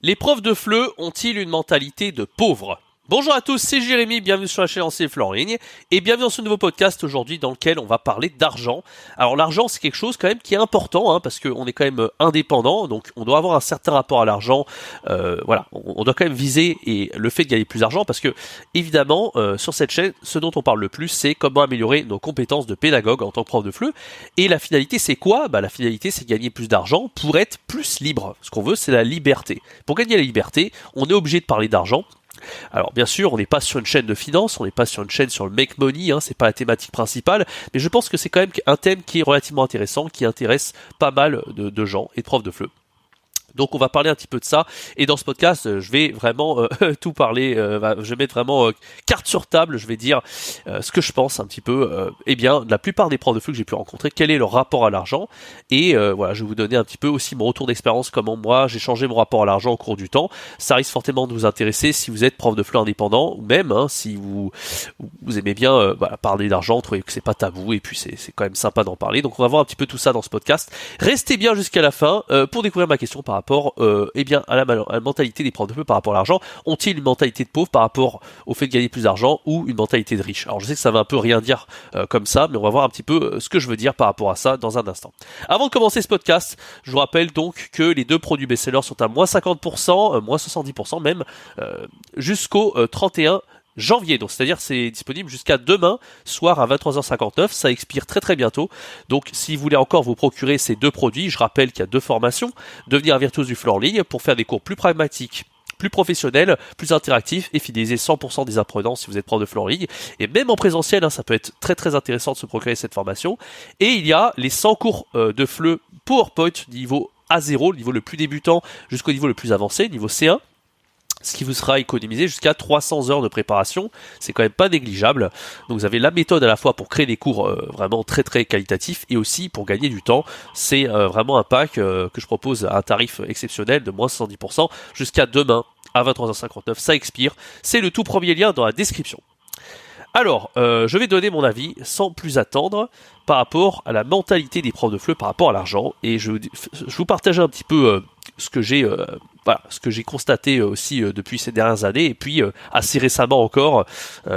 Les profs de FLE ont-ils une mentalité de pauvres ? Bonjour à tous, c'est Jérémy, bienvenue sur la chaîne CFLE en ligne et bienvenue dans ce nouveau podcast aujourd'hui dans lequel on va parler d'argent. Alors l'argent c'est quelque chose quand même qui est important parce qu'on est quand même indépendant, donc on doit avoir un certain rapport à l'argent, on doit quand même viser et le fait de gagner plus d'argent parce que évidemment sur cette chaîne ce dont on parle le plus c'est comment améliorer nos compétences de pédagogue en tant que prof de FLE et la finalité c'est quoi ? La finalité c'est gagner plus d'argent pour être plus libre. Ce qu'on veut c'est la liberté. Pour gagner la liberté on est obligé de parler d'argent. Alors bien sûr, on n'est pas sur une chaîne de finance, on n'est pas sur une chaîne sur le make money, c'est pas la thématique principale, mais je pense que c'est quand même un thème qui est relativement intéressant, qui intéresse pas mal de gens et de profs de FLE. Donc on va parler un petit peu de ça et dans ce podcast je vais vraiment tout parler, je vais mettre vraiment carte sur table, je vais dire ce que je pense un petit peu, de la plupart des profs de FLE que j'ai pu rencontrer, quel est leur rapport à l'argent et je vais vous donner un petit peu aussi mon retour d'expérience, comment moi j'ai changé mon rapport à l'argent au cours du temps. Ça risque fortement de vous intéresser si vous êtes prof de FLE indépendant ou même si vous aimez bien parler d'argent, trouvez que c'est pas tabou et puis c'est quand même sympa d'en parler. Donc on va voir un petit peu tout ça dans ce podcast. Restez bien jusqu'à la fin pour découvrir ma question par rapport à la mentalité des profs de FLE par rapport à l'argent. Ont-ils une mentalité de pauvre par rapport au fait de gagner plus d'argent ou une mentalité de riche ? Alors je sais que ça va un peu rien dire comme ça, mais on va voir un petit peu ce que je veux dire par rapport à ça dans un instant. Avant de commencer ce podcast, je vous rappelle donc que les deux produits best-sellers sont à moins 50%, moins 70% même, jusqu'au 31 janvier, donc c'est-à-dire c'est disponible jusqu'à demain soir à 23h59, ça expire très très bientôt, donc si vous voulez encore vous procurer ces deux produits, je rappelle qu'il y a deux formations, devenir un virtuose du FLE en ligne pour faire des cours plus pragmatiques, plus professionnel, plus interactif et fidéliser 100% des apprenants si vous êtes prof de FLE en ligne. Et même en présentiel, ça peut être très très intéressant de se procurer cette formation. Et il y a les 100 cours de FLE PowerPoint niveau A0, le niveau le plus débutant jusqu'au niveau le plus avancé, niveau C1. Ce qui vous sera économisé jusqu'à 300 heures de préparation, c'est quand même pas négligeable. Donc vous avez la méthode à la fois pour créer des cours vraiment très très qualitatifs et aussi pour gagner du temps. C'est vraiment un pack que je propose à un tarif exceptionnel de moins 70% jusqu'à demain à 23h59, ça expire. C'est le tout premier lien dans la description. Alors, je vais donner mon avis sans plus attendre par rapport à la mentalité des profs de FLE par rapport à l'argent et je vous partage un petit peu ce que j'ai constaté aussi depuis ces dernières années et puis assez récemment encore,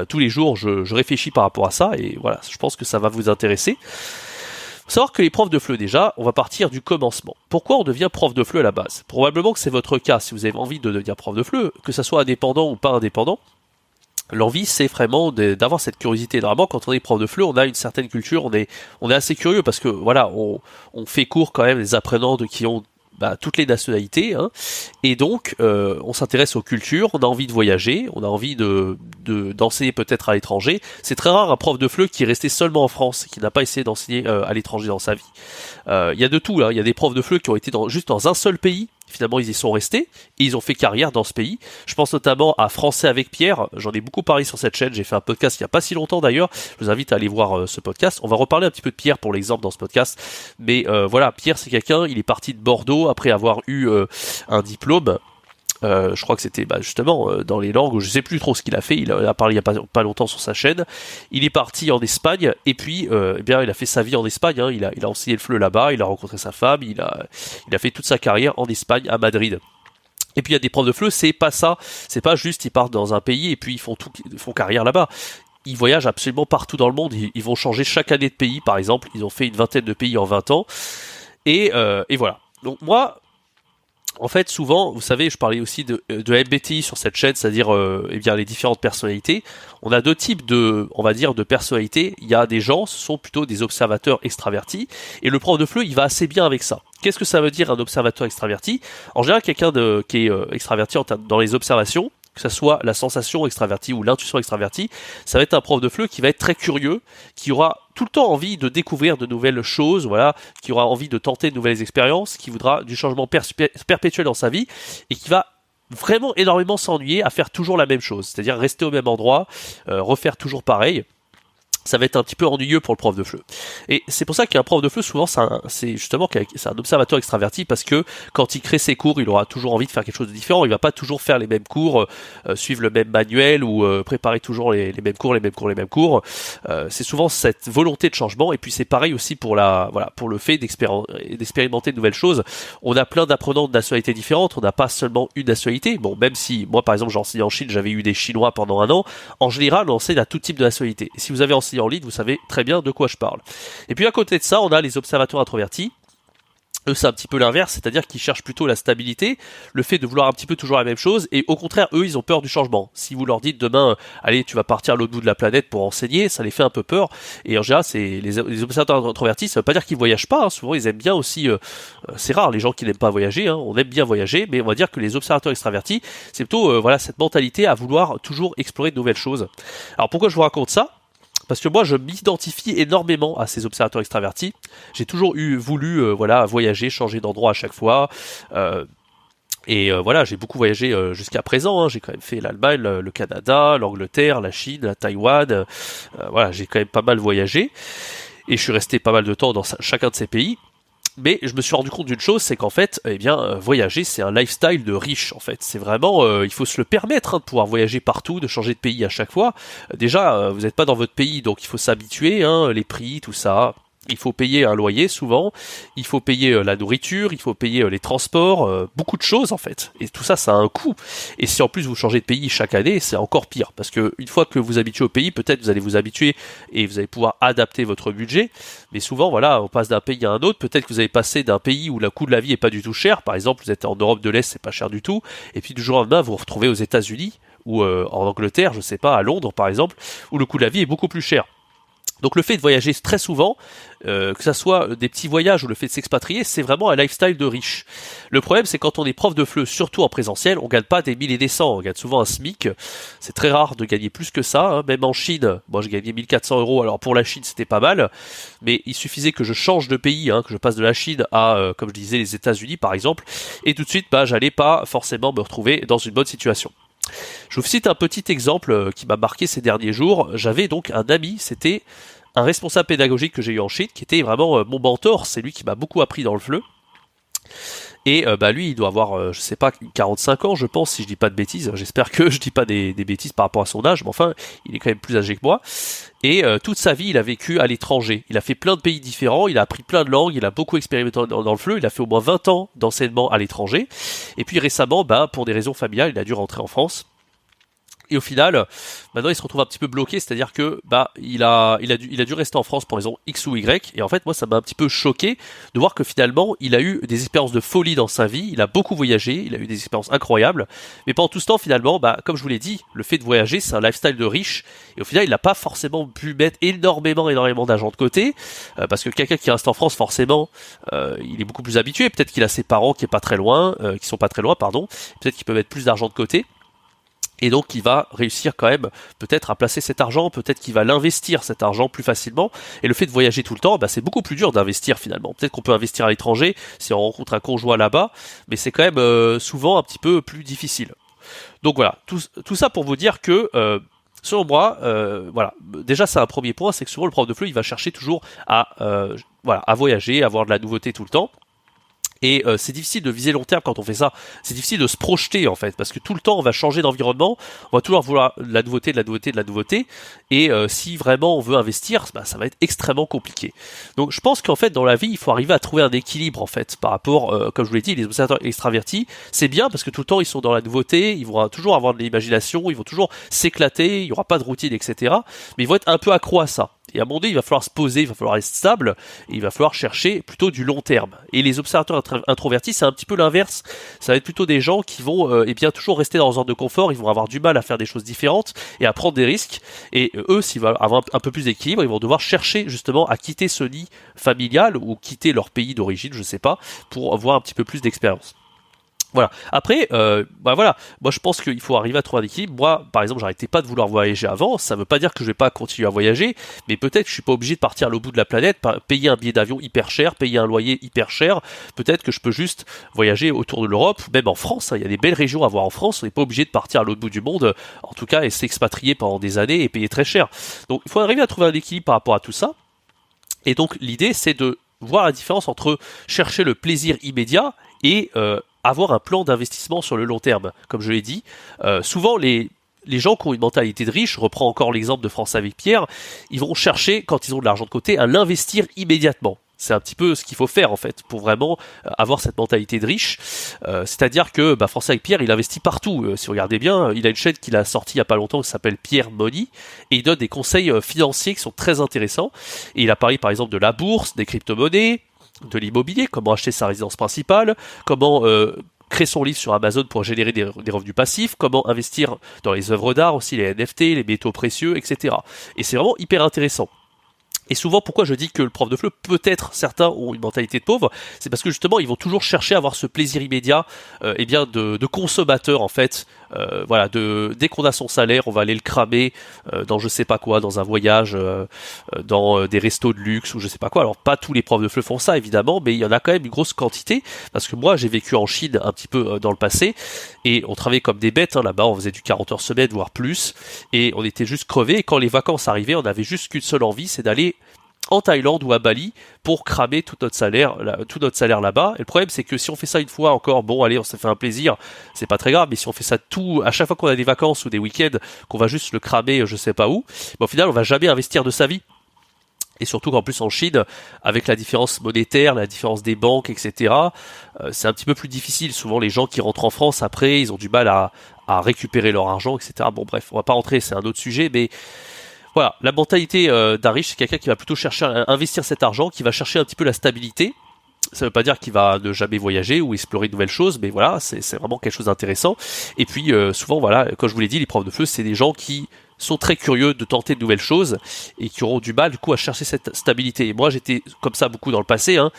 tous les jours je réfléchis par rapport à ça et voilà, je pense que ça va vous intéresser. Faut savoir que les profs de FLE déjà, on va partir du commencement. Pourquoi on devient prof de FLE à la base ? Probablement que c'est votre cas si vous avez envie de devenir prof de FLE, que ça soit indépendant ou pas indépendant. L'envie, c'est vraiment d'avoir cette curiosité. Normalement, quand on est prof de FLE, on a une certaine culture, on est assez curieux parce que voilà, on fait cours quand même des apprenants qui ont toutes les nationalités, et donc on s'intéresse aux cultures, on a envie de voyager, on a envie d'enseigner peut-être à l'étranger. C'est très rare un prof de FLE qui est resté seulement en France, qui n'a pas essayé d'enseigner à l'étranger dans sa vie. Il y a de tout, il y a des profs de FLE qui ont été juste dans un seul pays. Finalement, ils y sont restés et ils ont fait carrière dans ce pays. Je pense notamment à Français avec Pierre. J'en ai beaucoup parlé sur cette chaîne. J'ai fait un podcast il n'y a pas si longtemps d'ailleurs. Je vous invite à aller voir ce podcast. On va reparler un petit peu de Pierre pour l'exemple dans ce podcast. Mais voilà, Pierre, c'est quelqu'un, il est parti de Bordeaux après avoir eu un diplôme. Je crois que c'était justement dans les langues, je sais plus trop ce qu'il a fait, il a parlé il y a pas longtemps sur sa chaîne. Il est parti en Espagne et puis il a fait sa vie en Espagne, il a enseigné le FLE là-bas, il a rencontré sa femme, il a fait toute sa carrière en Espagne, à Madrid. Et puis il y a des profs de FLE, c'est pas ça, c'est pas juste ils partent dans un pays et puis ils font carrière là-bas. Ils voyagent absolument partout dans le monde, ils vont changer chaque année de pays par exemple, ils ont fait une vingtaine de pays en 20 ans et voilà. Donc moi, en fait, souvent, vous savez, je parlais aussi de MBTI sur cette chaîne, c'est-à-dire les différentes personnalités. On a deux types de personnalités. Il y a des gens, ce sont plutôt des observateurs extravertis, et le prof de FLE, il va assez bien avec ça. Qu'est-ce que ça veut dire un observateur extraverti ? En général, quelqu'un qui est extraverti dans les observations, que ce soit la sensation extravertie ou l'intuition extravertie, ça va être un prof de FLE qui va être très curieux, qui aura tout le temps envie de découvrir de nouvelles choses, qui aura envie de tenter de nouvelles expériences, qui voudra du changement perpétuel dans sa vie et qui va vraiment énormément s'ennuyer à faire toujours la même chose, c'est-à-dire rester au même endroit, refaire toujours pareil. ça va être un petit peu ennuyeux pour le prof de FLE. Et c'est pour ça qu'un prof de FLE, souvent, c'est justement c'est un observateur extraverti, parce que quand il crée ses cours, il aura toujours envie de faire quelque chose de différent. Il va pas toujours faire les mêmes cours, suivre le même manuel ou préparer toujours les mêmes cours, les mêmes cours, les mêmes cours. C'est souvent cette volonté de changement. Et puis c'est pareil aussi pour pour le fait d'expérimenter de nouvelles choses. On a plein d'apprenants de nationalités différentes. On n'a pas seulement une nationalité. Bon, même si moi, par exemple, j'ai enseigné en Chine, j'avais eu des Chinois pendant un an. En général, on enseigne à tout type de nationalité. Et si vous avez enseigné en ligne, vous savez très bien de quoi je parle. Et puis à côté de ça, on a les observateurs introvertis. Eux, c'est un petit peu l'inverse, c'est-à-dire qu'ils cherchent plutôt la stabilité, le fait de vouloir un petit peu toujours la même chose, et au contraire, eux, ils ont peur du changement. Si vous leur dites demain, allez, tu vas partir à l'autre bout de la planète pour enseigner, ça les fait un peu peur. Et en général, c'est les observateurs introvertis, ça veut pas dire qu'ils voyagent pas, hein. Souvent ils aiment bien aussi, c'est rare les gens qui n'aiment pas voyager, hein. On aime bien voyager, mais on va dire que les observateurs extravertis, c'est plutôt cette mentalité à vouloir toujours explorer de nouvelles choses. Alors pourquoi je vous raconte ça ? Parce que moi, je m'identifie énormément à ces observateurs extravertis. J'ai toujours voulu voyager, changer d'endroit à chaque fois. J'ai beaucoup voyagé jusqu'à présent. Hein. J'ai quand même fait l'Allemagne, le Canada, l'Angleterre, la Chine, la Taïwan. J'ai quand même pas mal voyagé. Et je suis resté pas mal de temps dans chacun de ces pays. Mais je me suis rendu compte d'une chose, c'est qu'en fait, voyager, c'est un lifestyle de riche, en fait. C'est vraiment, il faut se le permettre, hein, de pouvoir voyager partout, de changer de pays à chaque fois. Déjà, vous n'êtes pas dans votre pays, donc il faut s'habituer, hein, les prix, tout ça. Il faut payer un loyer souvent, il faut payer la nourriture, il faut payer les transports, beaucoup de choses en fait. Et tout ça, ça a un coût. Et si en plus vous changez de pays chaque année, c'est encore pire. Parce que une fois que vous habituez au pays, peut-être vous allez vous habituer et vous allez pouvoir adapter votre budget. Mais souvent, on passe d'un pays à un autre. Peut-être que vous allez passer d'un pays où le coût de la vie est pas du tout cher. Par exemple, vous êtes en Europe de l'Est, c'est pas cher du tout. Et puis du jour au lendemain, vous vous retrouvez aux États-Unis ou en Angleterre, je sais pas, à Londres par exemple, où le coût de la vie est beaucoup plus cher. Donc le fait de voyager très souvent, que ça soit des petits voyages ou le fait de s'expatrier, c'est vraiment un lifestyle de riche. Le problème, c'est quand on est prof de FLE, surtout en présentiel, on gagne pas des 1000 et des 100, on gagne souvent un SMIC. C'est très rare de gagner plus que ça, hein. Même en Chine, moi j'ai gagné 1400 €, alors pour la Chine c'était pas mal, mais il suffisait que je change de pays, hein, que je passe de la Chine à, comme je disais, les États-Unis par exemple, et tout de suite, j'allais pas forcément me retrouver dans une bonne situation. Je vous cite un petit exemple qui m'a marqué ces derniers jours. J'avais donc un ami, c'était un responsable pédagogique que j'ai eu en Chine, qui était vraiment mon mentor, c'est lui qui m'a beaucoup appris dans le FLE. Et lui, il doit avoir, 45 ans, je pense, si je dis pas de bêtises. J'espère que je dis pas des bêtises par rapport à son âge, mais enfin, il est quand même plus âgé que moi. Et toute sa vie, il a vécu à l'étranger. Il a fait plein de pays différents, il a appris plein de langues, il a beaucoup expérimenté dans le FLE, il a fait au moins 20 ans d'enseignement à l'étranger. Et puis récemment, pour des raisons familiales, il a dû rentrer en France. Et au final, maintenant il se retrouve un petit peu bloqué, c'est-à-dire que il a dû rester en France pour raison X ou Y. Et en fait, moi, ça m'a un petit peu choqué de voir que finalement, il a eu des expériences de folie dans sa vie. Il a beaucoup voyagé, il a eu des expériences incroyables. Mais pendant tout ce temps, finalement, comme je vous l'ai dit, le fait de voyager, c'est un lifestyle de riche. Et au final, il n'a pas forcément pu mettre énormément d'argent de côté, parce que quelqu'un qui reste en France, forcément, il est beaucoup plus habitué. Peut-être qu'il a ses parents qui sont pas très loin, pardon. Peut-être qu'il peut mettre plus d'argent de côté. Et donc, il va réussir quand même peut-être à placer cet argent, peut-être qu'il va l'investir cet argent plus facilement. Et le fait de voyager tout le temps, c'est beaucoup plus dur d'investir finalement. Peut-être qu'on peut investir à l'étranger si on rencontre un conjoint là-bas, mais c'est quand même souvent un petit peu plus difficile. Donc voilà, tout ça pour vous dire que selon moi, déjà c'est un premier point, c'est que souvent le prof de FLE, il va chercher toujours à voyager, à avoir de la nouveauté tout le temps. Et c'est difficile de viser long terme quand on fait ça. C'est difficile de se projeter en fait, parce que tout le temps on va changer d'environnement, on va toujours vouloir de la nouveauté. Et si vraiment on veut investir, ça va être extrêmement compliqué. Donc je pense qu'en fait dans la vie il faut arriver à trouver un équilibre en fait par rapport, comme je vous l'ai dit, les observateurs extravertis, c'est bien parce que tout le temps ils sont dans la nouveauté, ils vont toujours avoir de l'imagination, ils vont toujours s'éclater, il y aura pas de routine, etc. Mais ils vont être un peu accros à ça. Et à un moment donné, il va falloir se poser, il va falloir être stable, et il va falloir chercher plutôt du long terme. Et les observateurs introvertis, c'est un petit peu l'inverse. Ça va être plutôt des gens qui vont toujours rester dans leur zone de confort, ils vont avoir du mal à faire des choses différentes et à prendre des risques. Et eux, s'ils veulent avoir un peu plus d'équilibre, ils vont devoir chercher justement à quitter ce nid familial ou quitter leur pays d'origine, je sais pas, pour avoir un petit peu plus d'expérience. Voilà. Après, voilà. Moi, je pense qu'il faut arriver à trouver un équilibre. Moi, par exemple, j'arrêtais pas de vouloir voyager avant. Ça veut pas dire que je vais pas continuer à voyager, mais peut-être que je suis pas obligé de partir à l'autre bout de la planète, payer un billet d'avion hyper cher, payer un loyer hyper cher. Peut-être que je peux juste voyager autour de l'Europe, même en France. Hein. Il y a des belles régions à voir en France. On n'est pas obligé de partir à l'autre bout du monde, en tout cas, et s'expatrier pendant des années et payer très cher. Donc, il faut arriver à trouver un équilibre par rapport à tout ça. Et donc, l'idée, c'est de voir la différence entre chercher le plaisir immédiat et avoir un plan d'investissement sur le long terme. Comme je l'ai dit, souvent les gens qui ont une mentalité de riche, je reprends encore l'exemple de France avec Pierre, ils vont chercher, quand ils ont de l'argent de côté, à l'investir immédiatement. C'est un petit peu ce qu'il faut faire en fait pour vraiment avoir cette mentalité de riche. C'est-à-dire que François avec Pierre, il investit partout. Si vous regardez bien, il a une chaîne qu'il a sortie il y a pas longtemps qui s'appelle Pierre Money et il donne des conseils financiers qui sont très intéressants. Et il a parlé par exemple de la bourse, des crypto-monnaies, de l'immobilier, comment acheter sa résidence principale, comment créer son livre sur Amazon pour générer des revenus passifs, comment investir dans les œuvres d'art aussi, les NFT, les métaux précieux, etc. Et c'est vraiment hyper intéressant. Et souvent, pourquoi je dis que le prof de FLE, peut-être certains ont une mentalité de pauvre, c'est parce que justement, ils vont toujours chercher à avoir ce plaisir immédiat, de consommateur en fait. Voilà, dès qu'on a son salaire, on va aller le cramer dans je sais pas quoi, dans un voyage, dans des restos de luxe ou je sais pas quoi. Alors pas tous les profs de FLE font ça évidemment, mais il y en a quand même une grosse quantité parce que moi j'ai vécu en Chine un petit peu dans le passé et on travaillait comme des bêtes là-bas, on faisait du 40 heures semaine voire plus et on était juste crevés. Et quand les vacances arrivaient, on avait juste qu'une seule envie, c'est d'aller en Thaïlande ou à Bali pour cramer tout notre salaire là-bas. Et le problème, c'est que si on fait ça une fois encore, bon, allez, on s'est fait un plaisir, c'est pas très grave, mais si on fait ça à chaque fois qu'on a des vacances ou des week-ends, qu'on va juste le cramer, je sais pas où, au final, on va jamais investir de sa vie. Et surtout qu'en plus en Chine, avec la différence monétaire, la différence des banques, etc., c'est un petit peu plus difficile. Souvent, les gens qui rentrent en France après, ils ont du mal à récupérer leur argent, etc. Bon, bref, on va pas rentrer, c'est un autre sujet, mais voilà, la mentalité d'un riche, c'est quelqu'un qui va plutôt chercher à investir cet argent, qui va chercher un petit peu la stabilité. Ça veut pas dire qu'il va ne jamais voyager ou explorer de nouvelles choses, mais voilà, c'est vraiment quelque chose d'intéressant. Et puis souvent, voilà, comme je vous l'ai dit, les profs de FLE, c'est des gens qui sont très curieux de tenter de nouvelles choses et qui auront du mal du coup à chercher cette stabilité. Et moi j'étais comme ça beaucoup dans le passé, hein.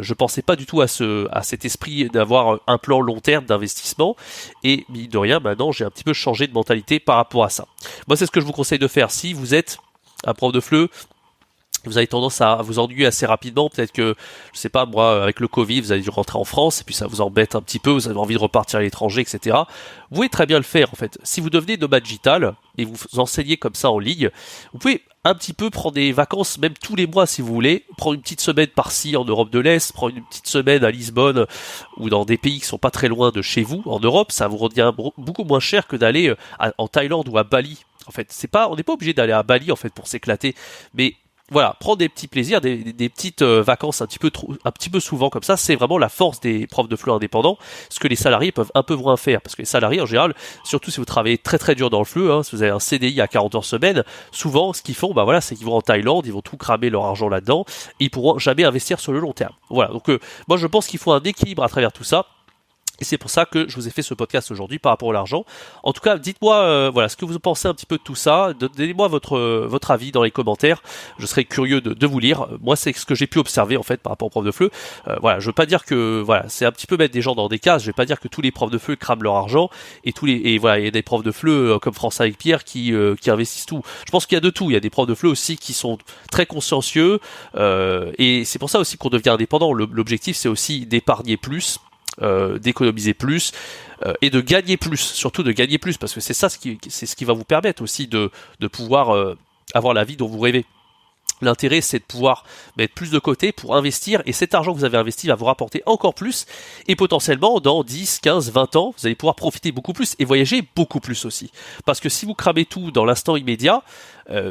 Je pensais pas du tout à cet esprit d'avoir un plan long terme d'investissement et mine de rien maintenant j'ai un petit peu changé de mentalité par rapport à ça. Moi c'est ce que je vous conseille de faire si vous êtes un prof de FLE. Vous avez tendance à vous ennuyer assez rapidement, peut-être que, je sais pas, moi, avec le Covid, vous avez dû rentrer en France, et puis ça vous embête un petit peu, vous avez envie de repartir à l'étranger, etc. Vous pouvez très bien le faire, en fait. Si vous devenez nomade digital, et vous enseignez comme ça en ligne, vous pouvez un petit peu prendre des vacances, même tous les mois si vous voulez, prendre une petite semaine par-ci en Europe de l'Est, prendre une petite semaine à Lisbonne, ou dans des pays qui sont pas très loin de chez vous, en Europe, ça vous revient beaucoup moins cher que d'aller en Thaïlande ou à Bali. En fait, on n'est pas obligé d'aller à Bali, en fait, pour s'éclater, mais voilà, prendre des petits plaisirs, des petites vacances un petit peu souvent comme ça, c'est vraiment la force des profs de FLE indépendants, ce que les salariés peuvent un peu moins faire, parce que les salariés en général, surtout si vous travaillez très très dur dans le FLE, hein, si vous avez un CDI à 40 heures semaine, souvent ce qu'ils font, c'est qu'ils vont en Thaïlande, ils vont tout cramer leur argent là-dedans, et ils pourront jamais investir sur le long terme. Voilà, donc moi je pense qu'il faut un équilibre à travers tout ça. Et c'est pour ça que je vous ai fait ce podcast aujourd'hui par rapport à l'argent. En tout cas, dites-moi ce que vous pensez un petit peu de tout ça. Donnez-moi votre avis dans les commentaires. Je serais curieux de vous lire. Moi, c'est ce que j'ai pu observer en fait par rapport aux profs de FLE. Je veux pas dire que c'est un petit peu mettre des gens dans des cases. Je vais pas dire que tous les profs de FLE crament leur argent et il y a des profs de FLE comme François avec Pierre qui investissent tout. Je pense qu'il y a de tout. Il y a des profs de FLE aussi qui sont très consciencieux et c'est pour ça aussi qu'on devient indépendant. L'objectif, c'est aussi d'épargner plus. D'économiser plus et de gagner plus, surtout de gagner plus, parce que c'est ça ce qui va vous permettre aussi de pouvoir avoir la vie dont vous rêvez. L'intérêt, c'est de pouvoir mettre plus de côté pour investir, et cet argent que vous avez investi va vous rapporter encore plus, et potentiellement, dans 10, 15, 20 ans, vous allez pouvoir profiter beaucoup plus et voyager beaucoup plus aussi. Parce que si vous cramez tout dans l'instant immédiat,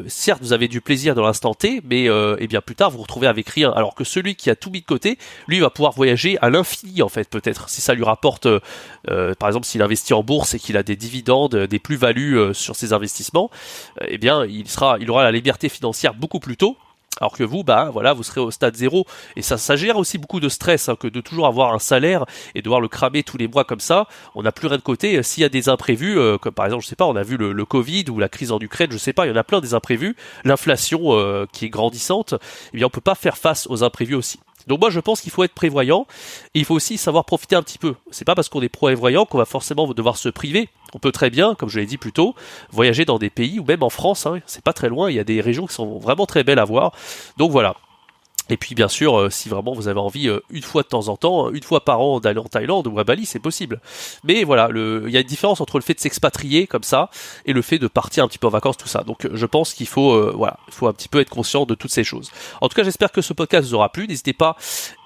certes, vous avez du plaisir dans l'instant T, mais bien plus tard, vous vous retrouvez avec rien. Alors que celui qui a tout mis de côté, lui, va pouvoir voyager à l'infini, en fait, peut-être. Si ça lui rapporte, par exemple, s'il investit en bourse et qu'il a des dividendes, des plus-values sur ses investissements, il aura la liberté financière beaucoup plus tôt. Alors que vous, vous serez au stade zéro. Et ça gère aussi beaucoup de stress, hein, que de toujours avoir un salaire et devoir le cramer tous les mois comme ça. On n'a plus rien de côté. S'il y a des imprévus, comme par exemple, je sais pas, on a vu le Covid ou la crise en Ukraine, je sais pas, il y en a plein des imprévus. L'inflation qui est grandissante, eh bien, on peut pas faire face aux imprévus aussi. Donc moi je pense qu'il faut être prévoyant et il faut aussi savoir profiter un petit peu. C'est pas parce qu'on est prévoyant qu'on va forcément devoir se priver. On peut très bien, comme je l'ai dit plus tôt, voyager dans des pays ou même en France, hein, c'est pas très loin, il y a des régions qui sont vraiment très belles à voir. Donc voilà. Et puis bien sûr, si vraiment vous avez envie une fois de temps en temps, une fois par an d'aller en Thaïlande ou à Bali, c'est possible. Mais voilà, il y a une différence entre le fait de s'expatrier comme ça et le fait de partir un petit peu en vacances, tout ça. Donc je pense qu'il faut, il faut un petit peu être conscient de toutes ces choses. En tout cas, j'espère que ce podcast vous aura plu. N'hésitez pas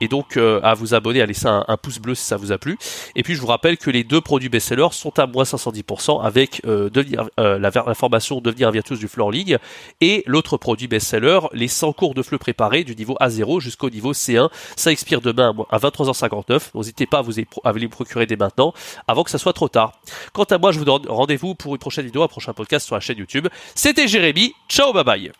et donc à vous abonner, à laisser un pouce bleu si ça vous a plu. Et puis je vous rappelle que les deux produits best-sellers sont à moins 510% avec la formation Devenir un virtuose du FLE en ligne et l'autre produit best-seller, les 100 cours de FLE préparés du niveau A0 jusqu'au niveau C1. Ça expire demain à 23h59. N'hésitez pas à les procurer dès maintenant avant que ça soit trop tard. Quant à moi, je vous donne rendez-vous pour une prochaine vidéo, un prochain podcast sur la chaîne YouTube. C'était Jérémy. Ciao, bye bye.